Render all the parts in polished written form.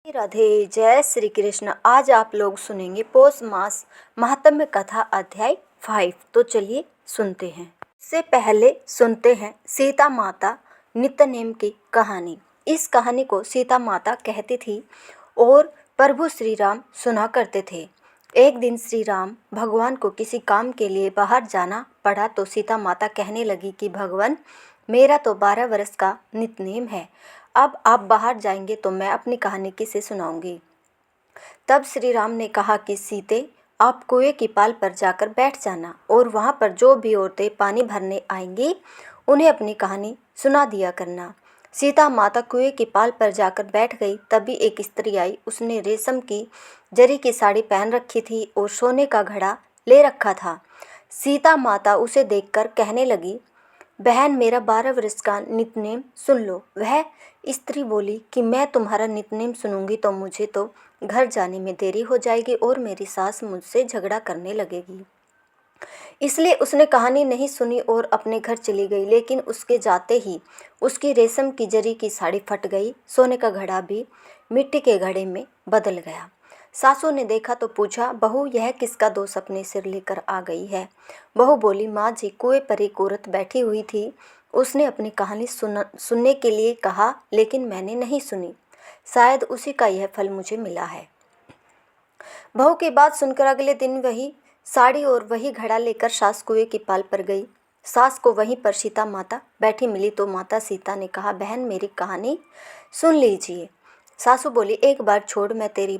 राधे, जय श्री कृष्ण। आज आप लोग सुनेंगे पौष मास महात्म्य कथा अध्याय 5। तो चलिए सुनते हैं। इससे पहले सुनते हैं सीता माता नित्यनेम की कहानी। इस कहानी को सीता माता कहती थी और प्रभु श्री राम सुना करते थे। एक दिन श्री राम भगवान को किसी काम के लिए बाहर जाना पड़ा तो सीता माता कहने लगी कि भगवान, मेरा तो 12 वर्ष का नित्यनेम है, अब आप बाहर जाएंगे तो मैं अपनी कहानी किसे सुनाऊंगी। तब श्री राम ने कहा कि सीते, आप कुएं की पाल पर जाकर बैठ जाना और वहाँ पर जो भी औरतें पानी भरने आएंगी उन्हें अपनी कहानी सुना दिया करना। सीता माता कुएं की पाल पर जाकर बैठ गई। तभी एक स्त्री आई। उसने रेशम की जरी की साड़ी पहन रखी थी और सोने का घड़ा ले रखा था। सीता माता उसे देखकर कहने लगी, बहन, मेरा 12 वर्ष का नित्यनेम सुन लो। वह स्त्री बोली कि मैं तुम्हारा नित्यनेम सुनूंगी तो मुझे तो घर जाने में देरी हो जाएगी और मेरी सास मुझसे झगड़ा करने लगेगी। इसलिए उसने कहानी नहीं सुनी और अपने घर चली गई। लेकिन उसके जाते ही उसकी रेशम की जरी की साड़ी फट गई। सोने का घड़ा भी मिट्टी के घड़े में बदल गया। सासू ने देखा तो पूछा, बहू, यह किसका दोष अपने सिर लेकर आ गई है। बहू बोली, माँ जी, कुएं पर एक औरत बैठी हुई थी। उसने अपनी कहानी सुनने के लिए कहा, लेकिन मैंने नहीं सुनी। शायद उसी का यह फल मुझे मिला है। बहू की बात सुनकर अगले दिन वही साड़ी और वही घड़ा लेकर सास कुएं की पाल पर गई। सास को वहीं पर सीता माता बैठी मिली तो माता सीता ने कहा, बहन, मेरी कहानी सुन लीजिए। सासू बोली, एक बार छोड़, मैं तेरी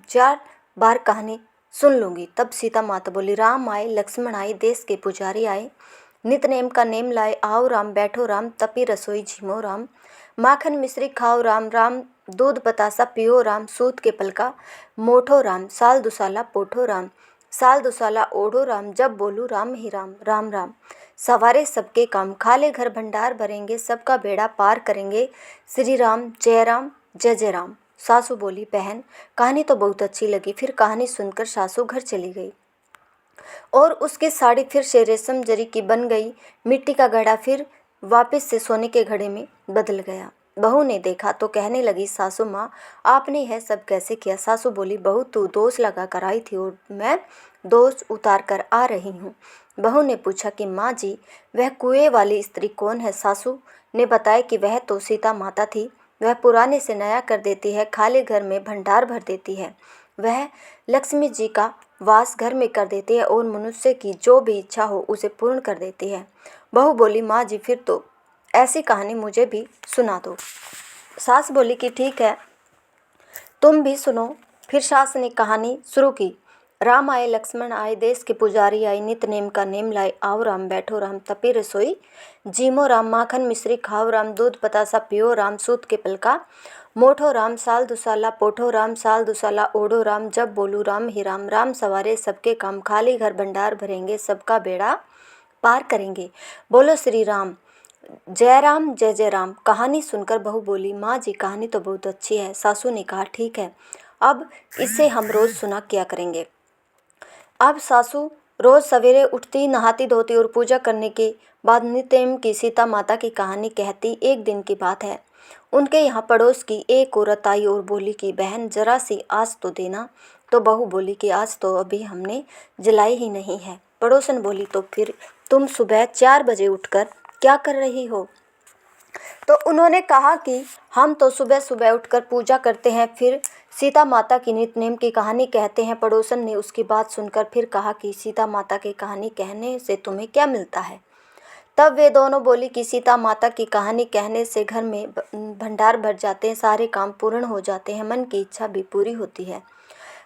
4 बार कहानी सुन लूँगी। तब सीता माता बोली, राम आए, लक्ष्मण आए, देश के पुजारी आए, नित्यनेम का नेम लाए, आओ राम, बैठो राम, तपी रसोई झिमो राम, माखन मिश्री खाओ राम, राम दूध बतासा पियो राम, सूत के पलका मोठो राम, साल दुसाला पोठो राम, साल दुसाला ओढ़ो राम, जब बोलू राम ही राम, राम राम सवारे सबके काम, खाले घर भंडार भरेंगे, सबका बेड़ा पार करेंगे, श्री राम जय जय राम। सासू बोली, बहन, कहानी तो बहुत अच्छी लगी। फिर कहानी सुनकर सासू घर चली गई और उसकी साड़ी फिर से रेशम जरी की बन गई। मिट्टी का घड़ा फिर वापस से सोने के घड़े में बदल गया। बहू ने देखा तो कहने लगी, सासू माँ, आपने यह सब कैसे किया। सासू बोली, बहू, तू दोष लगा कर आई थी और मैं दोष उतार कर आ रही हूँ। बहू ने पूछा कि माँ जी, वह कुएं वाली स्त्री कौन है। सासू ने बताया कि वह तो सीता माता थी। वह पुराने से नया कर देती है, खाली घर में भंडार भर देती है। वह लक्ष्मी जी का वास घर में कर देती है और मनुष्य की जो भी इच्छा हो उसे पूर्ण कर देती है। बहू बोली, माँ जी, फिर तो ऐसी कहानी मुझे भी सुना दो। सास बोली कि ठीक है, तुम भी सुनो। फिर सास ने कहानी शुरू की। राम आए, लक्ष्मण आए, देश के पुजारी आए, नित्यनेम का नेम लाए, आओ राम, बैठो राम, तपी रसोई जीमो राम, माखन मिश्री खाओ राम, दूध बतासा पियो राम, सूत के पलका मोठो राम, साल दुसाला पोठो राम, साल दुसाला ओढ़ो राम, जब बोलू राम ही राम, राम सवारे सबके काम, खाली घर भंडार भरेंगे, सबका बेड़ा पार करेंगे, बोलो श्री राम जय जय राम। कहानी सुनकर बहू बोली, माँ जी, कहानी तो बहुत अच्छी है। सासू ने कहा, ठीक है, अब इसे हम रोज़ सुना किया करेंगे। अब सासू रोज़ सवेरे उठती, नहाती धोती और पूजा करने के बाद नित्यनेम की सीता माता की कहानी कहती। एक दिन की बात है, उनके यहाँ पड़ोस की एक औरत आई और बोली कि बहन, जरा सी आँच तो देना। तो बहू बोली कि आज तो अभी हमने जलाई ही नहीं है। पड़ोसन बोली, तो फिर तुम सुबह 4 बजे उठकर क्या कर रही हो। तो उन्होंने कहा कि हम तो सुबह सुबह उठकर पूजा करते हैं, फिर सीता माता की नित्यनेम की कहानी कहते हैं। पड़ोसन ने उसकी बात सुनकर फिर कहा कि सीता माता की कहानी कहने से तुम्हें क्या मिलता है। तब वे दोनों बोली कि सीता माता की कहानी कहने से घर में भंडार भर जाते हैं, सारे काम पूर्ण हो जाते हैं, मन की इच्छा भी पूरी होती है।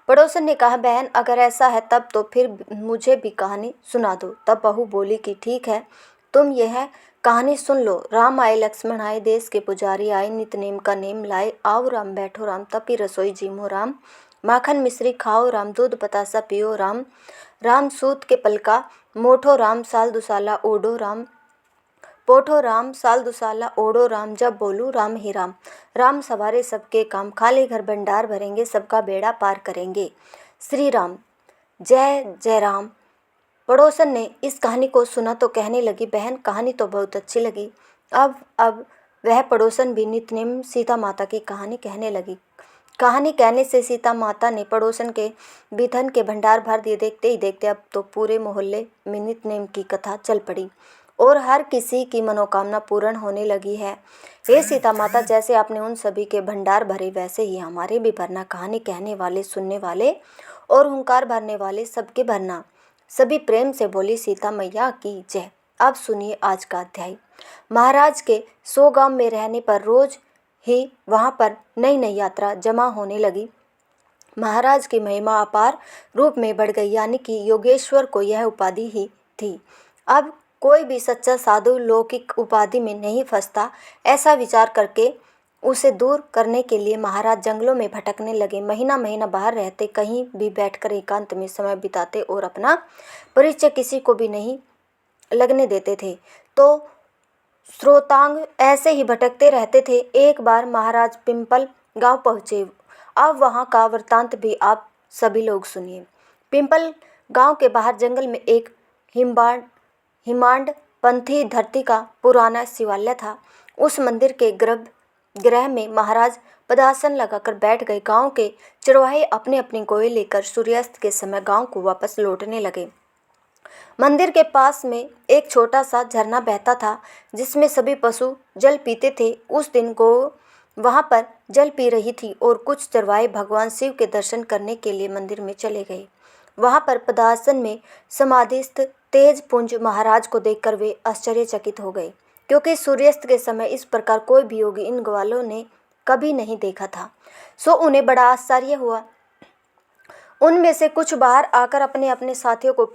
पड़ोसन ने कहा, बहन, अगर ऐसा है तब तो फिर मुझे भी कहानी सुना दो। तब बहू बोली कि ठीक है, तुम यह कहानी सुन लो। राम आए, लक्ष्मण आए, देश के पुजारी आए, नित्यनेम का नेम लाए, आओ राम, बैठो राम, तपी रसोई जीमो राम, माखन मिश्री खाओ राम, दूध बतासा पियो राम, राम सूत के पलका मोठो राम, साल दुसाला ओढ़ो राम, पोठो राम, साल दुसाला ओढ़ो राम, जब बोलू राम ही राम, राम सवारे सबके काम, खाली घर भंडार भरेंगे, सबका बेड़ा पार करेंगे, श्री राम जय जय राम। पड़ोसन ने इस कहानी को सुना तो कहने लगी, बहन, कहानी तो बहुत अच्छी लगी। अब वह पड़ोसन भी नित्यनेम सीता माता की कहानी कहने लगी। कहानी कहने से सीता माता ने पड़ोसन के भी धन के भंडार भर दिए। देखते ही देखते अब तो पूरे मोहल्ले में नित्य की कथा चल पड़ी और हर किसी की मनोकामना पूर्ण होने लगी है। हे सीता माता, जैसे आपने उन सभी के भंडार भरे वैसे ही हमारे भी भरना। कहानी कहने वाले, सुनने वाले और हुंकार भरने वाले सबके भरना। सभी प्रेम से बोली सीता मैया की जय। अब सुनिए आज का अध्याय। महाराज के 100 गांव में रहने पर रोज ही वहां पर नई नई यात्रा जमा होने लगी। महाराज की महिमा अपार रूप में बढ़ गई, यानी कि योगेश्वर को यह उपाधि ही थी। अब कोई भी सच्चा साधु लौकिक उपाधि में नहीं फंसता। ऐसा विचार करके उसे दूर करने के लिए महाराज जंगलों में भटकने लगे। महीना महीना बाहर रहते, कहीं भी बैठकर एकांत में समय बिताते और अपना परिचय किसी को भी नहीं लगने देते थे। तो श्रोतांग ऐसे ही भटकते रहते थे। एक बार महाराज पिंपल गांव पहुँचे। अब वहां का वृत्तांत भी आप सभी लोग सुनिए। पिंपल गांव के बाहर जंगल में एक हिमांड पंथी धरती का पुराना शिवालय था। उस मंदिर के गर्भगृह में महाराज पदासन लगाकर बैठ गए। गांव के चरवाहे अपने अपने गोए लेकर सूर्यास्त के समय गांव को वापस लौटने लगे। मंदिर के पास में एक छोटा सा झरना बहता था जिसमें सभी पशु जल पीते थे। उस दिन गौ वहां पर जल पी रही थी और कुछ चरवाहे भगवान शिव के दर्शन करने के लिए मंदिर में चले गए। वहां पर पदासन में समाधिस्थ तेज पुंज महाराज को देखकर वे आश्चर्यचकित हो गए, क्योंकि सूर्यास्त के समय इस प्रकार कोई भी योगी इन ग्वालों ने कभी नहीं देखा था। सो उन्हें बड़ा आश्चर्य हुआ। उनमें से कुछ बाहर आकर अपने अपने साथियों को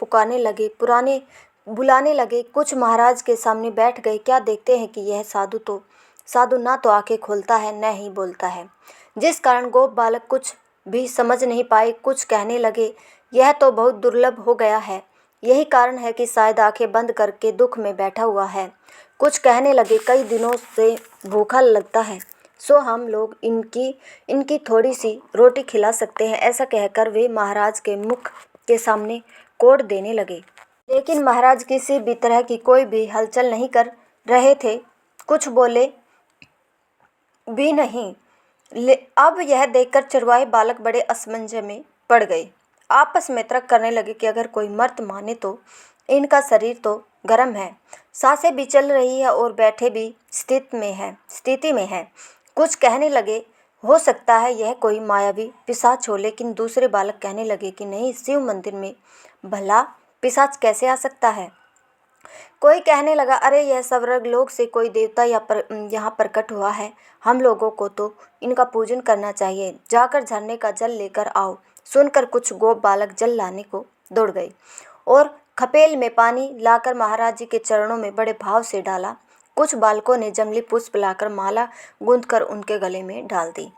बुलाने लगे। कुछ महाराज के सामने बैठ गए। क्या देखते हैं कि यह साधु ना तो आंखें खोलता है न ही बोलता है, जिस कारण गोप बालक कुछ भी समझ नहीं पाए। कुछ कहने लगे, यह तो बहुत दुर्लभ हो गया है, यही कारण है कि शायद आंखें बंद करके दुख में बैठा हुआ है। कुछ कहने लगे, कई दिनों से भूखा लगता है, सो हम लोग इनकी थोड़ी सी रोटी खिला सकते हैं। ऐसा कहकर वे महाराज के मुख के सामने कोड़ देने लगे। लेकिन महाराज किसी भी तरह की कोई भी हलचल नहीं कर रहे थे, कुछ बोले भी नहीं। अब यह देखकर चरवाहे बालक बड़े असमंजस में पड़ गए। आपस में तर्क करने लगे कि अगर कोई मर्द माने तो इनका शरीर तो गर्म है, सांसें भी चल रही है और बैठे भी स्थिति में है। कुछ कहने लगे, हो सकता है यह कोई मायावी पिशाच हो। लेकिन दूसरे बालक कहने लगे कि नहीं, शिव मंदिर में भला पिशाच कैसे आ सकता है। कोई कहने लगा, अरे यह स्वर्ग लोक से कोई देवता यहाँ प्रकट हुआ है, हम लोगों को तो इनका पूजन करना चाहिए, जाकर झरने का जल लेकर आओ। सुनकर कुछ गोप बालक जल लाने को दौड़ गए और खपेल में पानी लाकर महाराज जी के चरणों में बड़े भाव से डाला। कुछ बालकों ने जंगली पुष्प लाकर माला गूंथकर उनके गले में डाल दी।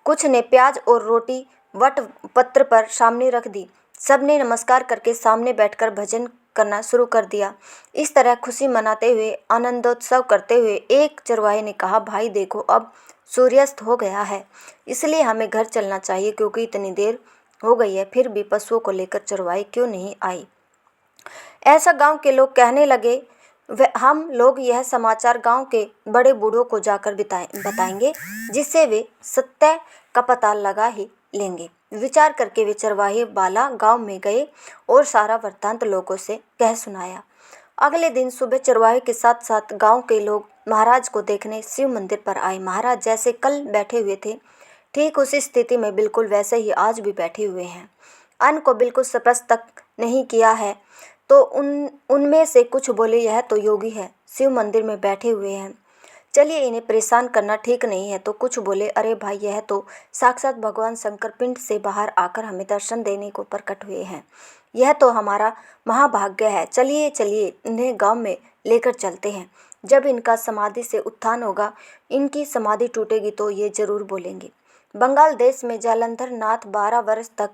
कुछ ने प्याज और रोटी वट पत्र पर सामने रख दी। सबने नमस्कार करके सामने बैठकर भजन करना शुरू कर दिया। इस तरह खुशी मनाते हुए, आनंदोत्सव करते हुए एक चरवाहे ने कहा, भाई देखो, अब सूर्यास्त हो गया है, इसलिए हमें घर चलना चाहिए, क्योंकि इतनी देर हो गई है, फिर भी पशुओं को लेकर चरवाहे क्यों नहीं आई। ऐसा गांव के लोग कहने लगे, हम लोग यह समाचार गांव के बड़े बूढ़ों को जाकर बताएंगे, जिससे वे सत्य का पता लगा ही लेंगे। विचार करके वे चरवाहे बाला गांव में गए और सारा वृत्तांत लोगों से कह सुनाया। अगले दिन सुबह चरवाहे के साथ साथ गांव के लोग महाराज को देखने शिव मंदिर पर आए। महाराज जैसे कल बैठे हुए थे, ठीक उसी स्थिति में बिल्कुल वैसे ही आज भी बैठे हुए हैं। अन्न को बिल्कुल स्पर्श तक नहीं किया है। तो उनमें से कुछ बोले, यह तो योगी है, शिव मंदिर में बैठे हुए हैं, चलिए इन्हें परेशान करना ठीक नहीं है। तो कुछ बोले, अरे भाई, यह तो साक्षात भगवान शंकर पिंड से बाहर आकर हमें दर्शन देने को प्रकट हुए हैं, यह तो हमारा महाभाग्य है, चलिए इन्हें गांव में लेकर चलते हैं। जब इनका समाधि से उत्थान होगा, इनकी समाधि टूटेगी तो ये जरूर बोलेंगे। बंगाल देश में जालंधर नाथ 12 वर्ष तक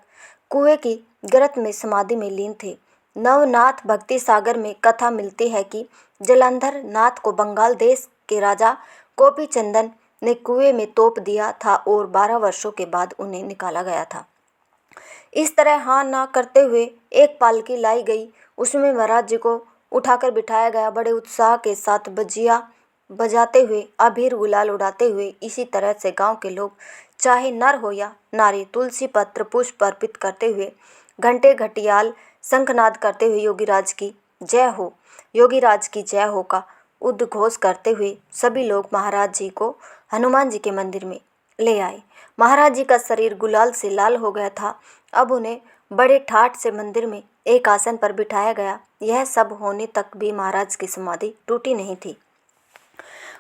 कुएं की गर्त में समाधि में लीन थे। नवनाथ भक्ति सागर में कथा मिलती है कि जालंधर नाथ को बंगाल देश के राजा गोपी चंदन ने कुएं में तोप दिया था और 12 वर्षों के बाद उन्हें निकाला गया था। इस तरह हाँ ना करते हुए एक पालकी लाई गई, उसमें महाराज जी को उठाकर बिठाया गया। बड़े उत्साह के साथ बजिया बजाते हुए, अबीर गुलाल उड़ाते हुए इसी तरह से गांव के लोग चाहे नर हो या नारी, तुलसी पत्र पुष्प अर्पित करते हुए, घंटे घटियाल शंखनाद करते हुए योगीराज की जय हो, योगीराज की जय हो का उद्घोष करते हुए सभी लोग महाराज जी को हनुमान जी के मंदिर में ले आए। महाराज जी का शरीर गुलाल से लाल हो गया था। अब उन्हें बड़े ठाठ से मंदिर में एक आसन पर बिठाया गया। यह सब होने तक भी महाराज की समाधि टूटी नहीं थी।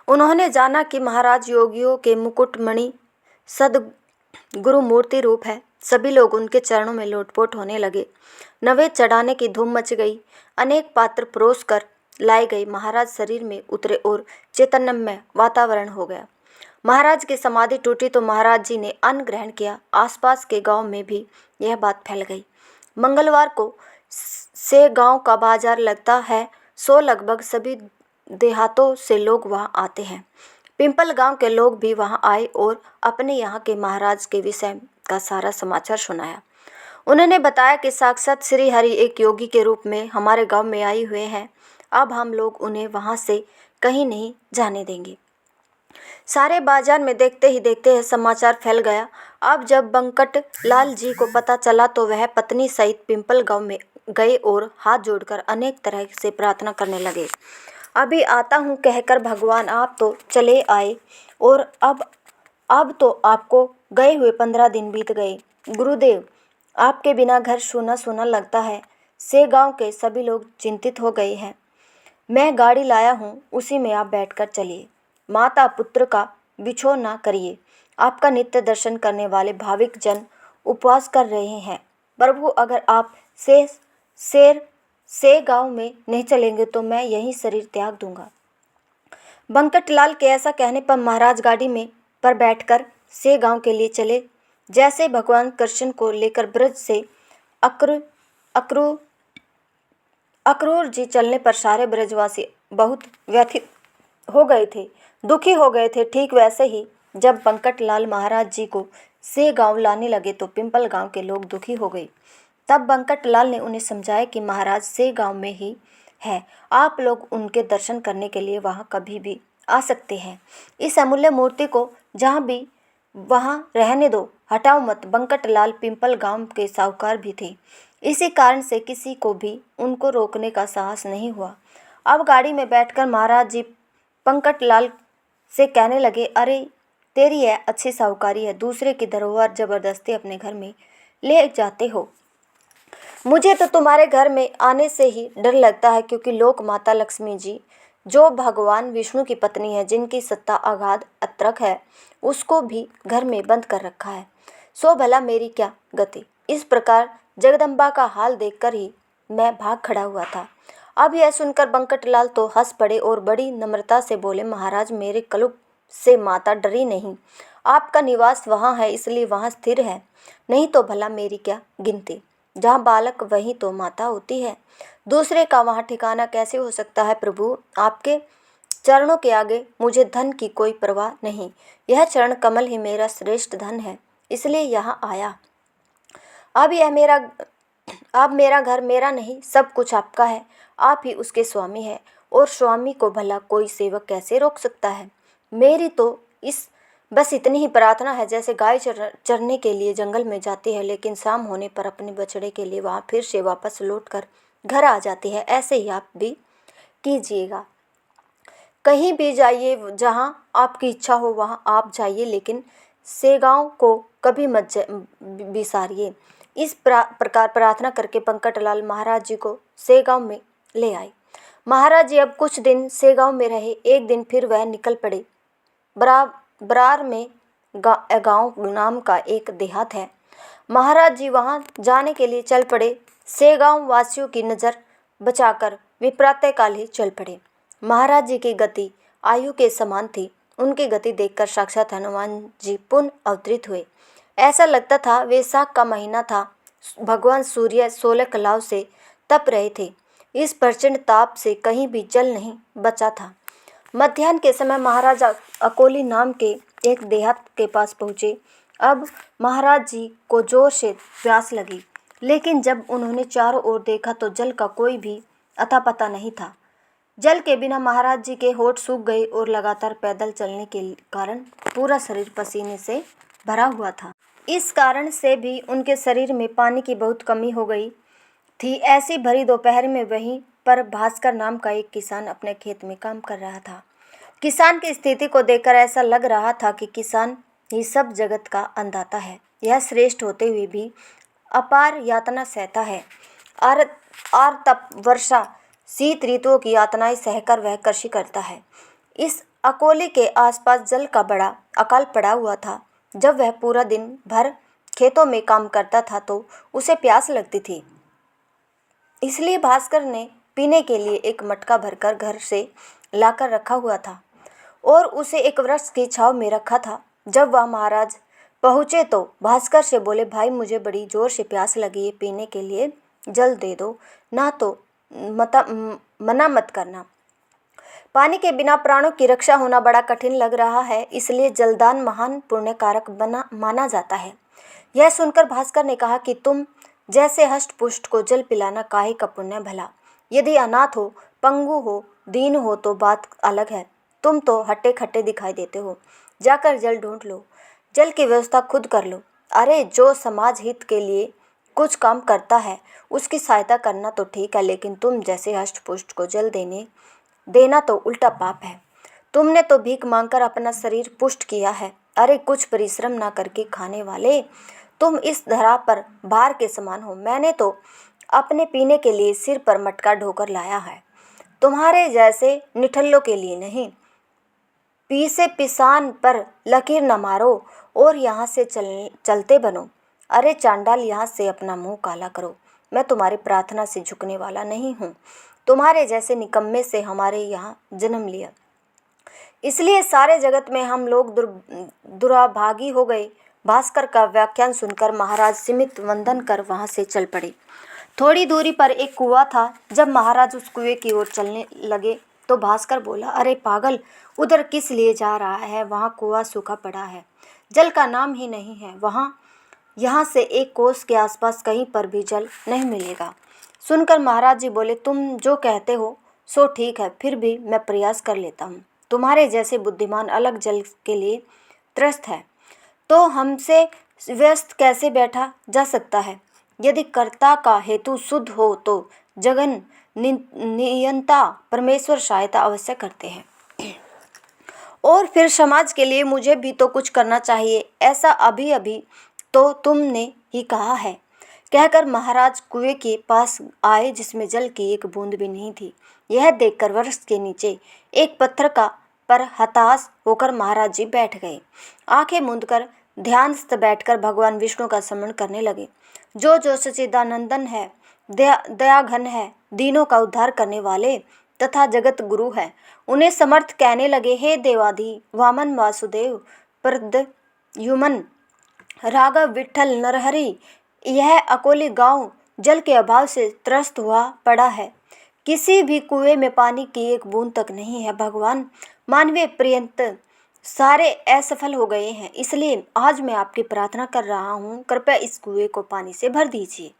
उन्होंने जाना कि महाराज योगियों के मुकुटमणि सदगुरु मूर्ति रूप है। सभी लोग उनके चरणों में लोटपोट होने लगे। नवेद चढ़ाने की धूम मच गई। अनेक पात्र परोस कर लाए गए। महाराज शरीर में उतरे और चैतन्यमय वातावरण हो गया। महाराज की समाधि टूटी तो महाराज जी ने अन्न ग्रहण किया। आसपास के गांव में भी यह बात फैल गई। मंगलवार को से गांव का बाजार लगता है, सो लगभग सभी देहातों से लोग वहां आते हैं। पिंपल गांव के लोग भी वहां आए और अपने यहाँ के महाराज के विषय का सारा समाचार सुनाया। उन्होंने बताया कि साक्षात श्री हरि एक योगी के रूप में हमारे गांव में आए हुए हैं। अब हम लोग उन्हें वहां से कहीं नहीं जाने देंगे। सारे बाजार में देखते ही देखते यह समाचार फैल गया। अब जब बंकट लाल जी को पता चला तो वह पत्नी सहित पिंपल गांव में गए और हाथ जोड़कर अनेक तरह से प्रार्थना करने लगे। अभी आता हूँ कहकर भगवान आप तो चले आए और अब तो आपको गए हुए 15 दिन बीत गए। गुरुदेव, आपके बिना घर सूना सूना लगता है। से गांव के सभी लोग चिंतित हो गए हैं। मैं गाड़ी लाया हूँ, उसी में आप बैठकर चलिए। माता पुत्र का बिछोह न करिए। आपका नित्य दर्शन करने वाले भाविक जन उपवास कर रहे हैं। प्रभु, अगर आप से गांव में नहीं चलेंगे तो मैं यहीं शरीर त्याग दूंगा। बंकटलाल के ऐसा कहने पर महाराज गाड़ी में पर बैठकर से गांव के लिए चले। जैसे भगवान कृष्ण को लेकर ब्रज से अक्रूर जी चलने पर सारे ब्रजवासी बहुत व्यथित हो गए थे, दुखी हो गए थे। ठीक वैसे ही जब बंकटलाल महाराज जी को से गांव लाने लगे तो पिंपल गांव के लोग दुखी हो गए। तब बंकटलाल ने उन्हें समझाया कि महाराज से गांव में ही है, आप लोग उनके दर्शन करने के लिए वहां कभी भी आ सकते हैं। इस अमूल्य मूर्ति को जहां भी वहां रहने दो, हटाओ मत। बंकटलाल पिंपल गांव के साहूकार भी थे। इसी कारण से किसी को भी उनको रोकने का साहस नहीं हुआ। अब गाड़ी में बैठकर महाराज जी बंकटलाल से कहने लगे, अरे तेरी यह अच्छी साहूकारी है, दूसरे की धरोहर जबरदस्ती अपने घर में ले जाते हो। मुझे तो तुम्हारे घर में आने से ही डर लगता है, क्योंकि लोक माता लक्ष्मी जी जो भगवान विष्णु की पत्नी है, जिनकी सत्ता अगाध अतरक है, उसको भी घर में बंद कर रखा है। सो भला मेरी क्या गति। इस प्रकार जगदम्बा का हाल देखकर ही मैं भाग खड़ा हुआ था। अब यह सुनकर बंकटलाल तो हंस पड़े और बड़ी नम्रता से बोले, महाराज मेरे कलुप से माता डरी नहीं। आपका निवास वहाँ है इसलिए वहाँ स्थिर है, नहीं तो भला मेरी क्या गिनती। जहाँ बालक वहीं तो माता होती है, दूसरे का वहाँ ठिकाना कैसे हो सकता है। प्रभु, आपके चरणों के आगे मुझे धन की कोई परवाह नहीं। यह चरण कमल ही मेरा श्रेष्ठ धन है, इसलिए यहाँ आया। अब मेरा घर मेरा नहीं, सब कुछ आपका है। आप ही उसके स्वामी हैं, और स्वामी को भला कोई सेवक कैसे रोक सकता है। मेरी तो बस इतनी ही प्रार्थना है, जैसे गाय चरने के लिए जंगल में जाती है, लेकिन शाम होने पर अपने बछड़े के लिए वहाँ फिर से वापस लौटकर घर आ जाती है, ऐसे ही आप भी कीजिएगा। कहीं भी जाइए, जहाँ आपकी इच्छा हो वहाँ आप जाइए, लेकिन सेगांव को कभी मत बिसारिए। इस प्रकार प्रार्थना करके बंकटलाल महाराज जी को सेगांव में ले आए। महाराज जी अब कुछ दिन सेगांव में रहे। एक दिन फिर वह निकल पड़े। बरार में गांव नाम का एक देहात है। महाराज जी वहां जाने के लिए चल पड़े। सेगांव वासियों की नज़र बचाकर वे प्रातःकाल ही चल पड़े। महाराज जी की गति आयु के समान थी। उनकी गति देखकर साक्षात हनुमान जी पुनः अवतरित हुए। ऐसा लगता था वैशाख का महीना था। भगवान सूर्य 16 कलाओं से तप रहे थे। इस प्रचंड ताप से कहीं भी जल नहीं बचा था। मध्याह्न के समय महाराज अकोली नाम के एक देहात के पास पहुँचे। अब महाराज जी को जोर से प्यास लगी, लेकिन जब उन्होंने चारों ओर देखा तो जल का कोई भी अता पता नहीं था। जल के बिना महाराज जी के होठ सूख गए और लगातार पैदल चलने के कारण पूरा शरीर पसीने से भरा हुआ था। इस कारण से भी उनके शरीर में पानी की बहुत कमी हो गई थी। ऐसी भरी दोपहर में वहीं पर भास्कर नाम का एक किसान अपने खेत में काम कर रहा था। किसान की स्थिति को देखकर ऐसा लग रहा था कि किसान ही सब जगत का अन्नदाता है। यह श्रेष्ठ होते हुए भी अपार यातना सहता है। आर तप, वर्षा, शीत ऋतुओं की यातनाएं सहकर वह कृषि करता है। इस अकोले के आसपास जल का बड़ा अकाल पड़ा हुआ था। जब वह पूरा दिन भर खेतों में काम करता था तो उसे प्यास लगती थी। इसलिए भास्कर ने पीने के लिए एक मटका भरकर घर से लाकर रखा हुआ था और उसे एक वृक्ष की छांव में रखा था। जब वह महाराज पहुँचे तो भास्कर से बोले, भाई मुझे बड़ी जोर से प्यास लगी है, पीने के लिए जल दे दो, ना तो मना मत करना। पानी के बिना प्राणों की रक्षा होना बड़ा कठिन लग रहा है, इसलिए जलदान महान पुण्य कारक माना जाता है। यह सुनकर भास्कर ने कहा कि तुम जैसे हष्ट पुष्ट को जल पिलाना काहे का पुण्य भला। यदि अनाथ हो, पंगु हो, दीन हो तो बात अलग है। तुम तो हट्टे खट्टे दिखाई देते हो। जाकर जल ढूंढ लो, जल की व्यवस्था खुद कर लो। अरे जो समाज हित के लिए कुछ काम करता है उसकी सहायता करना तो ठीक है, लेकिन तुम जैसे हष्ट पुष्ट को जल देना तो उल्टा पाप है। तुमने तो भीख मांगकर अपना शरीर पुष्ट किया है। अरे कुछ परिश्रम ना करके खाने वाले, तुम इस धरा पर भार के समान हो। मैंने तो अपने पीने के लिए सिर पर मटका ढोकर लाया है, तुम्हारे जैसे निठल्लों के लिए नहीं। पीसे पिसान पर लकीर न मारो और यहाँ से चलते बनो। अरे चांडाल, यहाँ से अपना मुंह काला करो। मैं तुम्हारी प्रार्थना से झुकने वाला नहीं हूँ। तुम्हारे जैसे निकम्मे से हमारे यहाँ जन्म लिया, इसलिए सारे जगत में हम लोग दुराभागी हो गए। भास्कर का व्याख्यान सुनकर महाराज सीमित वंदन कर वहाँ से चल पड़े। थोड़ी दूरी पर एक कुआं था। जब महाराज उस कुएं की ओर चलने लगे तो भास्कर बोला, अरे पागल, उधर किस लिए जा रहा है? वहाँ कुआं सूखा पड़ा है, जल का नाम ही नहीं है। यहाँ से एक कोस के आसपास कहीं पर भी जल नहीं मिलेगा। सुनकर महाराज जी बोले, तुम जो कहते हो सो ठीक है, फिर भी मैं प्रयास कर लेता हूँ। तुम्हारे जैसे बुद्धिमान अलग जल के लिए त्रस्त है तो हमसे व्यस्त कैसे बैठा जा सकता है? यदि कर्ता का हेतु शुद्ध हो तो जगन नियंता परमेश्वर सहायता अवश्य करते हैं। और फिर समाज के लिए मुझे भी तो कुछ करना चाहिए, ऐसा अभी अभी तो तुमने ही कहा है। कहकर महाराज कुएं के पास आए जिसमें जल की एक बूंद भी नहीं थी। यह देखकर वृक्ष के नीचे एक पत्थर पर हताश होकर महाराज जी बैठ गए। आंखें मूंदकर ध्यानस्थ बैठकर भगवान विष्णु का स्मरण करने लगे। जो सच्चिदानंदन है, दयाघन है, दीनों का उद्धार करने वाले तथा जगत गुरु है, उन्हें समर्थ कहने लगे, हे देवाधि वामन वासुदेव प्रद्युमन राघव विठल नरहरि, यह अकोले गांव जल के अभाव से त्रस्त हुआ पड़ा है। किसी भी कुएं में पानी की एक बूंद तक नहीं है। भगवान, मानवीय पर्यंत सारे असफल हो गए हैं, इसलिए आज मैं आपकी प्रार्थना कर रहा हूँ, कृपया इस कुएं को पानी से भर दीजिए।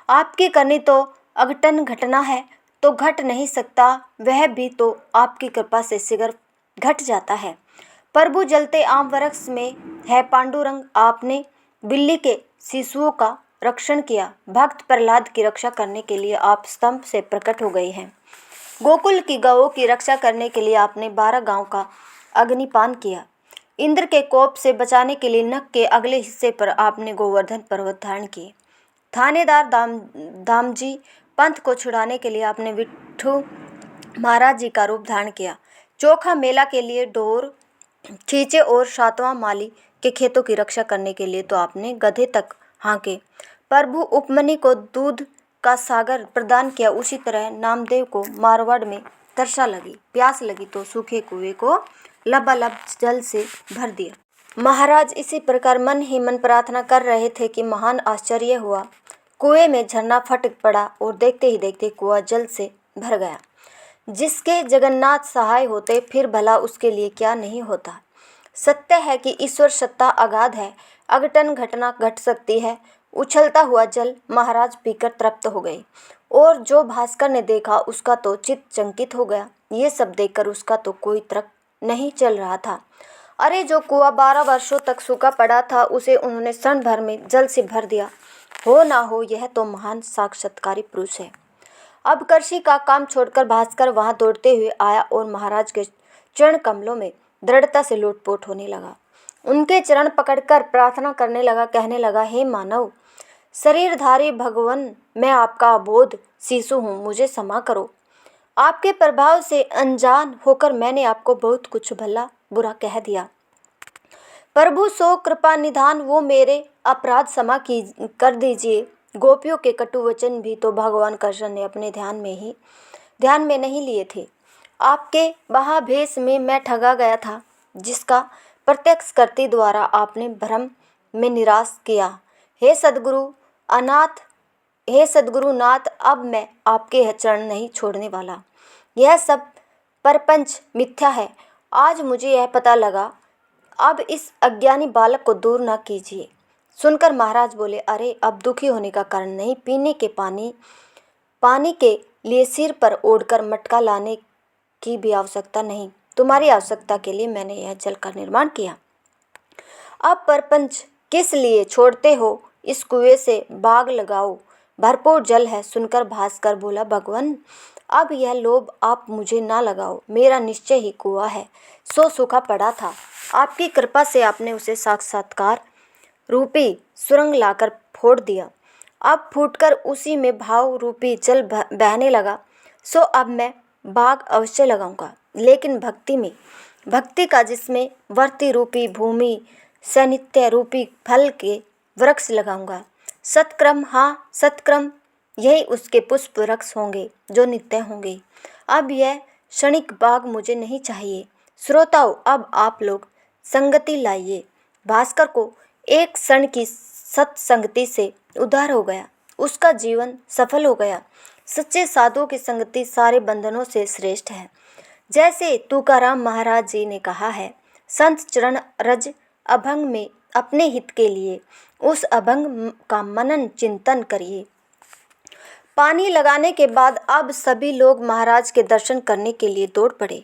आपकी करनी तो अघटन घटना है तो घट नहीं सकता, वह भी तो आपकी कृपा से शीघ्र घट जाता है। प्रभु, जलते आम वृक्ष में है पांडुरंग, आपने बिल्ली के शिशुओं का रक्षण किया। भक्त प्रहलाद की रक्षा करने के लिए आप स्तंभ से प्रकट हो गए हैं। गोकुल की गौओं की रक्षा करने के लिए आपने 12 गांव का अग्निपान किया। इंद्र के कोप से बचाने के लिए नख के अगले हिस्से पर आपने गोवर्धन पर्वत धारण किए। थानेदार दामजी पंथ को छुड़ाने के लिए आपने विट्ठू महाराज जी का रूप धारण किया। चोखा मेला के लिए ढोर खींचे और सातवां माली के खेतों की रक्षा करने के लिए तो आपने गधे तक हाँके। प्रभु उपमनी को दूध का सागर प्रदान किया, उसी तरह नामदेव को मारवाड़ में प्यास लगी तो सूखे कुएं को लबालब जल से भर दिया। महाराज इसी प्रकार मन ही मन प्रार्थना कर रहे थे कि महान आश्चर्य हुआ। कुएं में झरना फट पड़ा और देखते ही देखते कुआं जल से भर गया। जिसके जगन्नाथ सहाय होते फिर भला उसके लिए क्या नहीं होता। सत्य है कि ईश्वर सत्ता अगाध है, अघटन घटना घट सकती है। उछलता हुआ जल महाराज पीकर तृप्त हो गए और जो भास्कर ने देखा उसका तो चित्त चंकित हो गया। ये सब देखकर उसका तो कोई तर्क नहीं चल रहा था। अरे जो कुआं 12 वर्षों तक सूखा पड़ा था उसे उन्होंने क्षण भर में जल से भर दिया। हो ना हो, यह तो महान साक्षात्कारी पुरुष है। अब कृषि का काम छोड़कर भास्कर वहां दौड़ते हुए आया और महाराज के चरण कमलों में दृढ़ता से लोटपोट होने लगा। उनके चरण पकड़कर प्रार्थना करने लगा, कहने लगा, हे मानव शरीरधारी भगवान, मैं आपका अबोध शिशु हूँ, मुझे क्षमा करो। आपके प्रभाव से अनजान होकर मैंने आपको बहुत कुछ भला बुरा कह दिया। प्रभु सो कृपा निधान, वो मेरे अपराध क्षमा कर दीजिए। गोपियों के कटु वचन भी तो भगवान कृष्ण ने अपने ध्यान में नहीं लिए थे। आपके महाभेश में मैं ठगा गया था, जिसका प्रत्यक्ष करते द्वारा आपने भ्रम में निराश किया। हे सद्गुरुनाथ, अब मैं आपके चरण नहीं छोड़ने वाला। यह सब परपंच मिथ्या है। आज मुझे यह पता लगा। अब इस अज्ञानी बालक को दूर न कीजिए। सुनकर महाराज बोले, अरे अब दुखी होने का कारण नहीं। पीने के पानी के लिए सिर पर ओढ़कर मटका लाने की भी आवश्यकता नहीं। तुम्हारी आवश्यकता के लिए मैंने यह जल का निर्माण किया। अब परपंच किस लिए छोड़ते हो? इस कुएं से बाग लगाओ, भरपूर जल है। सुनकर भास्कर बोला, भगवान अब यह लोभ आप मुझे ना लगाओ। मेरा निश्चय ही कुआं है, सो सूखा पड़ा था। आपकी कृपा से आपने उसे साक्षात्कार रूपी सुरंग लाकर फोड़ दिया। अब फूटकर उसी में भाव रूपी जल बहने लगा। सो अब मैं बाग अवश्य लगाऊंगा, लेकिन भक्ति में, भक्ति का, जिसमें वर्ती रूपी भूमि सानिध्य रूपी फल के वृक्ष लगाऊंगा। सत्क्रम, हाँ सत्क्रम, यही उसके पुष्प वृक्ष होंगे जो नित्य होंगे। अब यह क्षणिक बाग मुझे नहीं चाहिए। श्रोताओं, अब आप लोग संगति लाइए। भास्कर को एक क्षण की सत्संगति से उद्धार हो गया। उसका जीवन सफल हो गया। सच्चे साधुओं की संगति सारे बंधनों से श्रेष्ठ है। जैसे तुकाराम महाराज जी ने कहा है, संत चरण रज अभंग में अपने हित के लिए उस अभंग का मनन चिंतन करिए। पानी लगाने के बाद अब सभी लोग महाराज के दर्शन करने के लिए दौड़ पड़े।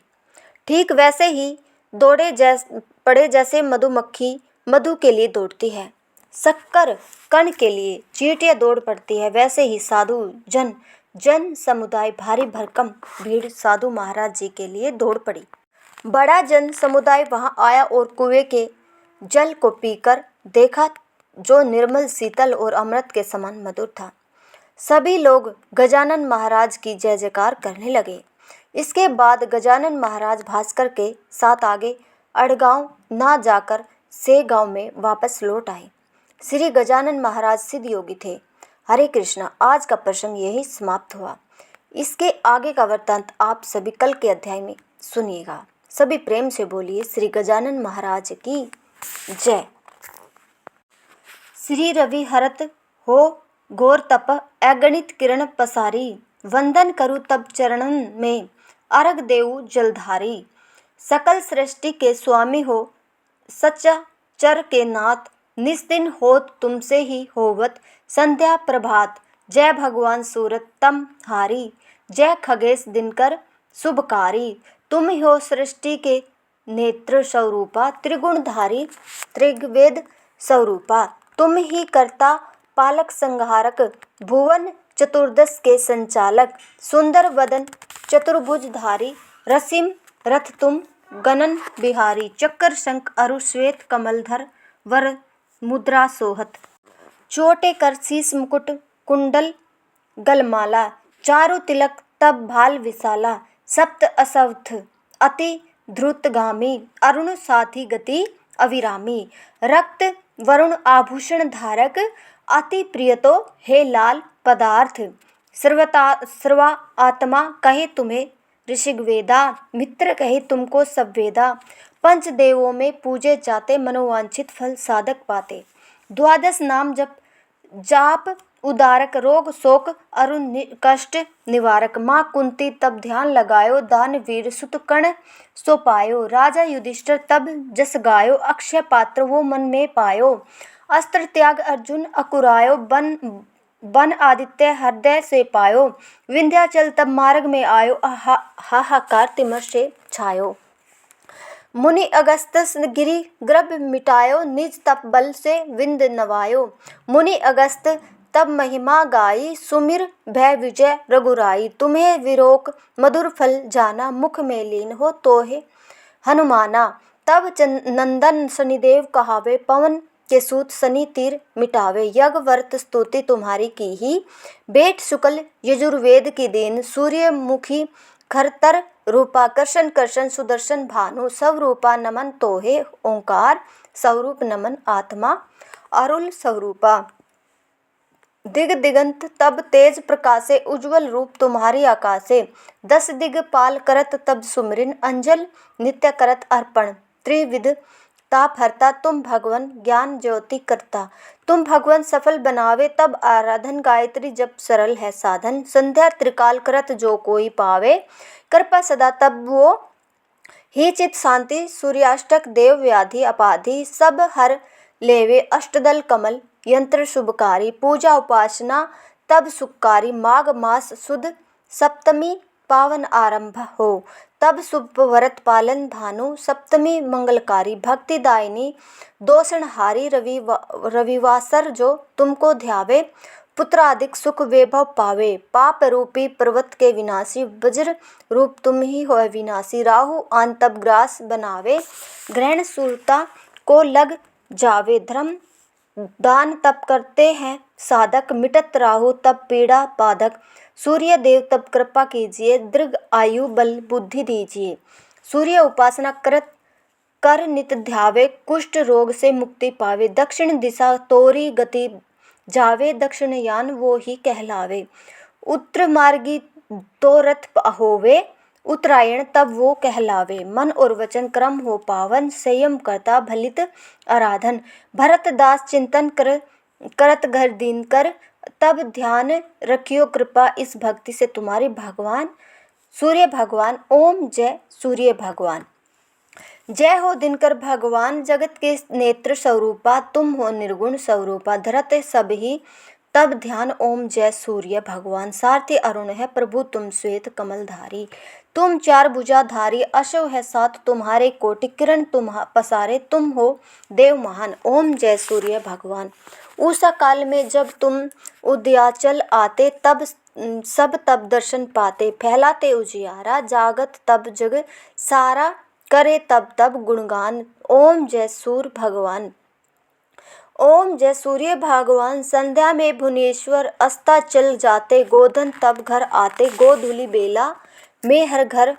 ठीक वैसे ही पड़े जैसे मधुमक्खी मधु के लिए दौड़ती है, शक्कर कण के लिए चींटियां दौड़ पड़ती है, वैसे ही साधु जन समुदाय भारी भरकम भीड़ साधु महाराज जी के लिए दौड़ पड़ी। बड़ा जन समुदाय वहां आया और कुएं के जल को पीकर देखा, जो निर्मल शीतल और अमृत के समान मधुर था। सभी लोग गजानन महाराज की जय जयकार करने लगे। इसके बाद गजानन महाराज भास्कर के साथ आगे अड़गांव ना जाकर से गांव में वापस लौट आए। श्री गजानन महाराज सिद्ध योगी थे। हरे कृष्णा, आज का प्रसंग यही समाप्त हुआ। इसके आगे का वृत्तांत आप सभी कल के अध्याय में सुनिएगा। सभी प्रेम से बोलिए श्री गजानन महाराज की जय। श्री रवि हरत हो घोर तप, अगणित किरण पसारी। वंदन करु तब चरणन में, अर्घ देऊ जलधारी। सकल सृष्टि के स्वामी हो, सच्चा चर के नाथ। निस्दिन होत तुमसे ही होवत, संध्या प्रभात। जय भगवान सूरत तम हारी, जय खगेश दिनकर शुभकारी। तुम ही हो सृष्टि के नेत्र स्वरूपा, त्रिगुणधारी त्रिवेद स्वरूपा। तुम ही कर्ता पालक संहारक, भुवन चतुर्दश के संचालक। सुंदर वदन चतुर्भुजधारी, रसिम रथ तुम गणन बिहारी। चक्र शंख अरु श्वेत कमलधर, वर मुद्रा सोहत। चोटे कर शीस मुकुट, कुंडल गलमाला। चारु तिलक तब भाल विशाला, सप्त असवथ अति ध्रुतगामी। अरुण साथी गति अविरामी, रक्त वरुण आभूषण धारक। अति प्रियतो हे लाल पदार्थ, सर्वा आत्मा कहे तुम्हें ऋषिवेदा। मित्र कहे तुमको सब वेदा, पंचदेवों में पूजे जाते। मनोवांछित फल साधक पाते। द्वादश नाम जप जाप उदारक, रोग शोक अरुण कष्ट निवारक। माँ कुंती तब ध्यान लगायो, दानवीर सुत कर्ण सो पायो। राजा युधिष्ठिर तब जस गायो, अक्षय पात्र वो मन में पायो। अस्त्र त्याग अर्जुन अकुरायो, बन आदित्य हृदय से पायो। विंध्याचल तब मार्ग में आयो, हाहाकार तिमिर से छायो। मुनि अगस्त गिरि ग्रभ मिटायो, निज तप बल से विंद नवायो। मुनि अगस्त तब महिमा गाई, सुमिर भय विजय रघुराई। तुम्हें विरोक मधुर फल जाना, मुख में लीन हो तोहे हनुमाना। तब नंदन शनिदेव कहावे, पवन के सूत शनि तीर मिटावे। यज्ञ व्रत स्तुति तुम्हारी की ही, बेट शुक्ल यजुर्वेद की दीन। सूर्यमुखी खरतर रूपा, कर्षण कर्षण सुदर्शन भानु। सब रूपा नमन तोहे ओंकार, स्वरूप नमन आत्मा अरुल स्वरूपा। दिग दिगंत तब तेज प्रकाशे, उज्ज्वल रूप तुम्हारी आकाशे। 10 दिगपाल करत तब सुमिरन, अंजल नित्य करत अर्पण। त्रिविध ताप हरता तुम भगवन, ज्ञान ज्योति करता। तुम भगवन सफल बनावे तब आराधन, गायत्री जप सरल है साधन। संध्या त्रिकाल करत जो कोई पावे, कृपा सदा तब वो ही चित शांति। सूर्याष्टक देव व्याधि अपाधि, सब हर लेवे अष्टदल कमल यंत्र शुभकारी। पूजा उपासना तब सुखकारी, माघ मास शुद्ध सप्तमी पावन आरंभ हो। तब शुभ व्रत पालन भानु, सप्तमी मंगलकारी। भक्ति दायिनी दोषणहारी, रविवासर जो तुमको ध्यावे, पुत्राधिक सुख वैभव पावे। पाप रूपी पर्वत के विनाशी, वज्र रूप तुम ही हो विनाशी। राहु आन तब ग्रास बनावे, ग्रहण शूरता को लग जावे। धर्म दान तब करते हैं साधक, मिटत राहु तब पीड़ा बाधक। सूर्य देव तब कृपा कीजिए, दीर्घ आयु बल बुद्धि दीजिए। सूर्य उपासना करत कर नित ध्यावे, कुष्ठ रोग से मुक्ति पावे। दक्षिण दिशा तोरी गति जावे, दक्षिणयान वो ही कहलावे। उत्तर मार्गी तो रथ होवे, उत्तरायण तब वो कहलावे। मन और वचन क्रम हो पावन, संयम करता भलित आराधन। भरत दास चिंतन करत घर दीन कर, तब ध्यान रखियो कृपा इस भक्ति से तुम्हारी भगवान सूर्य भगवान। ओम जय सूर्य भगवान। जय हो दिनकर भगवान, जगत के नेत्र स्वरूपा। तुम हो निर्गुण स्वरूपा, धरत सब ही तब ध्यान। ओम जय सूर्य भगवान। सारथी अरुण है प्रभु तुम श्वेत कमलधारी। तुम चार भुजाधारी, अश्व है सात तुम्हारे कोटि। किरण तुम पसारे, तुम हो देव महान। ओम जय सूर्य भगवान। उषा काल में जब तुम उदयाचल आते, तब सब तब दर्शन पाते। फैलाते उजियारा, जागत तब जग सारा। करे तब तब गुणगान। ओम जय सूर्य भगवान। ओम जय सूर्य भगवान। संध्या में भुवनेश्वर अस्ताचल जाते, गोधन तब घर आते। गोधूलि बेला में हर घर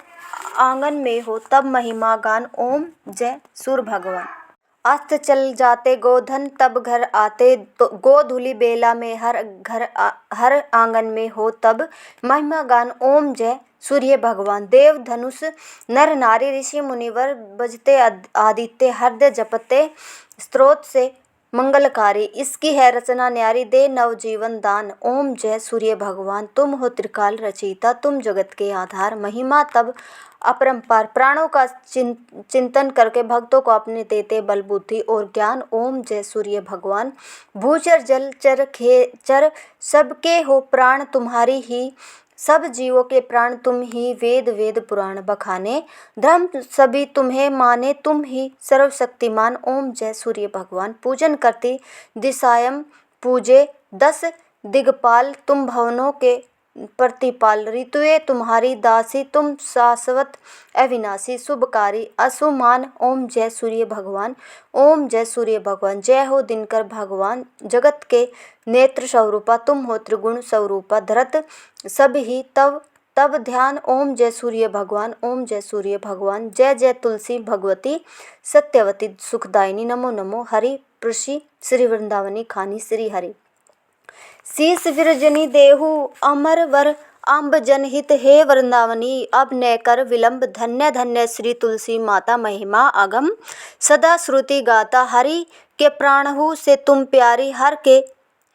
आंगन में हो तब महिमा गान। ओम जय सूर्य भगवान। अस्त चल जाते गोधन तब घर आते, गोधूलि बेला में हर आंगन में हो तब महिमा गान। ओम जय सूर्य भगवान। देव धनुष नर नारी, ऋषि मुनिवर बजते आदित्य। हृदय जपते स्त्रोत से मंगलकारी, इसकी है रचना न्यारी। दे नवजीवन दान। ओम जय सूर्य भगवान। तुम हो त्रिकाल रचयिता, तुम जगत के आधार। महिमा तब अपरंपार, प्राणों का चिंतन करके भक्तों को अपने देते बल बुद्धि और ज्ञान। ओम जय सूर्य भगवान। भूचर जल चर खेचर, सबके हो प्राण तुम्हारी ही। सब जीवों के प्राण तुम ही, वेद वेद पुराण बखाने। धर्म सभी तुम्हें माने, तुम ही सर्वशक्तिमान। ओम जय सूर्य भगवान। पूजन करती दिशायम पूजे 10 दिगपाल, तुम भवनों के प्रतिपाल। ऋतुएं तुम्हारी दासी, तुम शाश्वत अविनाशी। शुभकारी असुमान। ओम जय सूर्य भगवान। ओम जय सूर्य भगवान। जय हो दिनकर भगवान, जगत के नेत्र स्वरूपा। तुम हो त्रिगुण स्वरूपा, धरत सब ही तब ध्यान। ओम जय सूर्य भगवान। ओम जय सूर्य भगवान। जय जय तुलसी भगवती, सत्यवती सुखदायिनी। नमो नमो हरि प्रसी, श्री वृंदावनी खानी श्री हरि। शीस विरजनी देहु अमर वर, अम्ब जनहित हे वृंदावनी। अब न कर विलंब, धन्य धन्य श्री तुलसी माता। महिमा अगम सदा श्रुति गाता, हरि के प्राणहु से तुम प्यारी।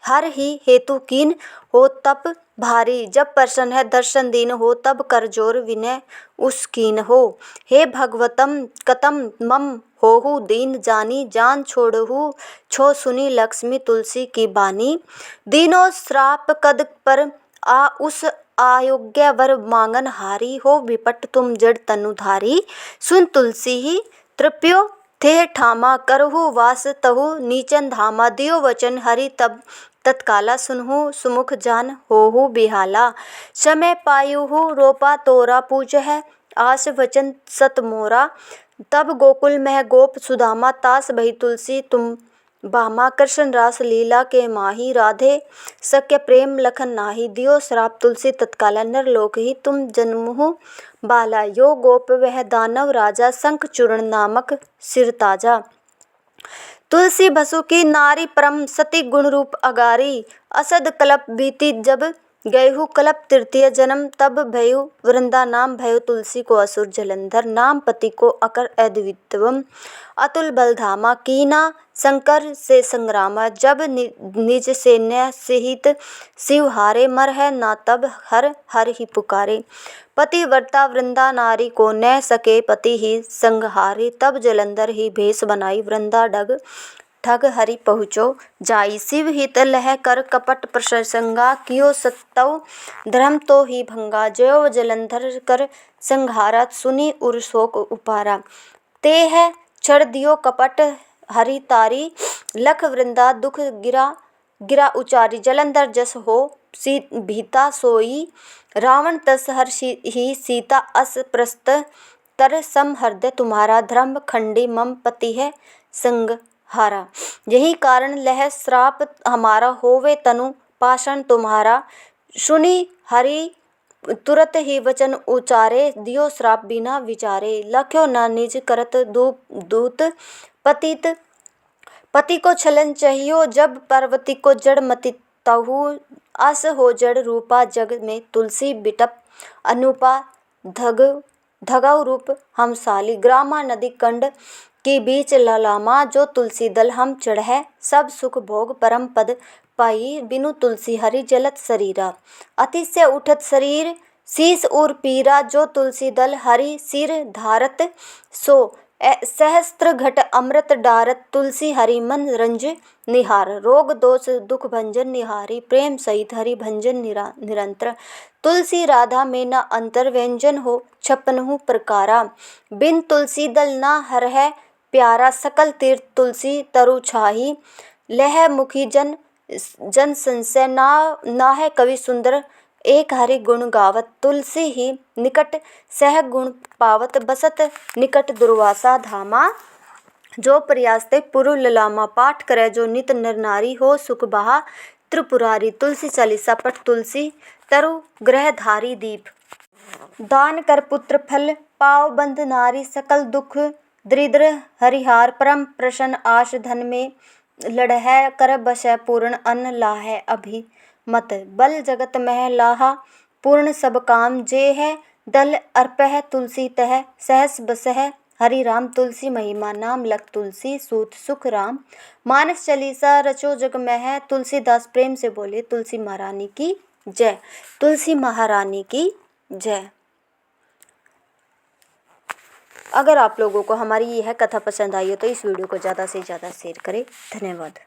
हर ही हेतु कीन हो तप भारी। जब प्रसन्न है दर्शन दीन हो, तब कर जोर विनय उस कीन हो। हे भगवतम कतम मम होहु दीन जानी। जान छोड़हु छो सुनी लक्ष्मी तुलसी की बानी। दीनो श्राप कद पर आ उस अयोग्य वर मांगन हारी। हो विपट तुम जड़ तनुधारी, सुन तुलसी ही तृप्यो थे ठामा करहु वास तहु नीचन धामा दियो वचन हरि तब तत्काला सुनहु सुमुख जान होहु बिहाला समय पायुहु रोपा तोरा पूज है आस वचन सत मोरा तब गोकुल मह गोप सुदामा तास भई तुलसी तुम बामा कृष्ण रास लीला के माही राधे सख्य प्रेम लखन नाही दियो श्राप तुलसी तत्काला नर लोक ही तुम जन्महु बाला यो गोप वह दानव राजा शंख चूर्ण नामक सिरताजा तुलसी बसु की नारी परम सती गुण रूप अगारी असद कलप बीती जब गयहु कलप तृतीय जन्म तब भयु वृंदा नाम भयो तुलसी को असुर जलंधर नाम पति को अकर अद्वितवम अतुल बलधामा कीना शंकर से संग्रामा जब निज सैन्य सहित शिव हारे मर है ना तब हर हर ही पुकारे पतिव्रता वृंदा नारी को न सके पति ही संहारे तब जलंधर ही भेष बनाई वृंदा डग ठग हरि पहुँचो जाई शिव हित लह कर कपट प्रसंगा कियो सत्तव धर्म तो ही भंगा जयो जलंधर कर संहारा सुनी उर शोक उपारा ते है छड़ दियो कपट हरि तारी लख वृंदा दुख गिरा उचारी जलंधर जस हो भीता सोई रावण तस हर ही सीता अस प्रस्त तर सम हृदय तुम्हारा धर्म खंडी मम पति है संगहारा यही कारण लह श्राप हमारा होवे तनु पाषण तुम्हारा सुनी हरि तुरत ही वचन उचारे दियो श्राप बिना विचारे लख्यो न निज करत दूत पति को छलन चाहियो जब पार्वती को जड़ मति तहु अस हो जड़ रूपा जग में तुलसी बिटप अनुपा धगव रूप हमसाली ग्रामा नदी कंड के बीच ललामा जो तुलसी दल हम चढ़े सब सुख भोग परम पद पाई बिनु तुलसी हरि जलत शरीरा अति से उठत शरीर शीस और पीरा जो तुलसी दल हरि सिर धारत सो सहस्त्र घट अमृत डारत तुलसी हरि मन रंज निहार रोग दोष दुख भंजन निहारी प्रेम सहित हरि भंजन निरंतर तुलसी राधा में न अंतर व्यंजन हो छप्पनहु प्रकारा बिन तुलसी दल न हर है प्यारा सकल तीर्थ तुलसी तरु छाही लह मुखी जन संशय ना है कवि सुंदर एक हरि गुण गावत तुलसी ही निकट सह गुण पावत बसत निकट दुर्वासा धामा जो प्रयासते पुरु ललामा पाठ करे जो नित नर नारी हो सुख बहा त्रिपुरारी तुलसी चालीसा पट तुलसी तरु ग्रहधारी दीप दान कर पुत्र फल पाव बंध नारी सकल दुख दरिद्र हरिहार परम प्रसन्न आश धन में लड़ह कर बसै पूर्ण अन्न लाहै अभी मत बल जगत मह लाहा पूर्ण सब काम जे है दल अर्पह तुलसी तह सहस बसह हरि राम तुलसी महिमा नाम लख तुलसी सूत सुख राम मानस चालीसा रचो जग मह तुलसीदास प्रेम से बोले तुलसी महारानी की जय तुलसी महारानी की जय। अगर आप लोगों को हमारी यह कथा पसंद आई हो तो इस वीडियो को ज़्यादा से ज़्यादा शेयर करें। धन्यवाद।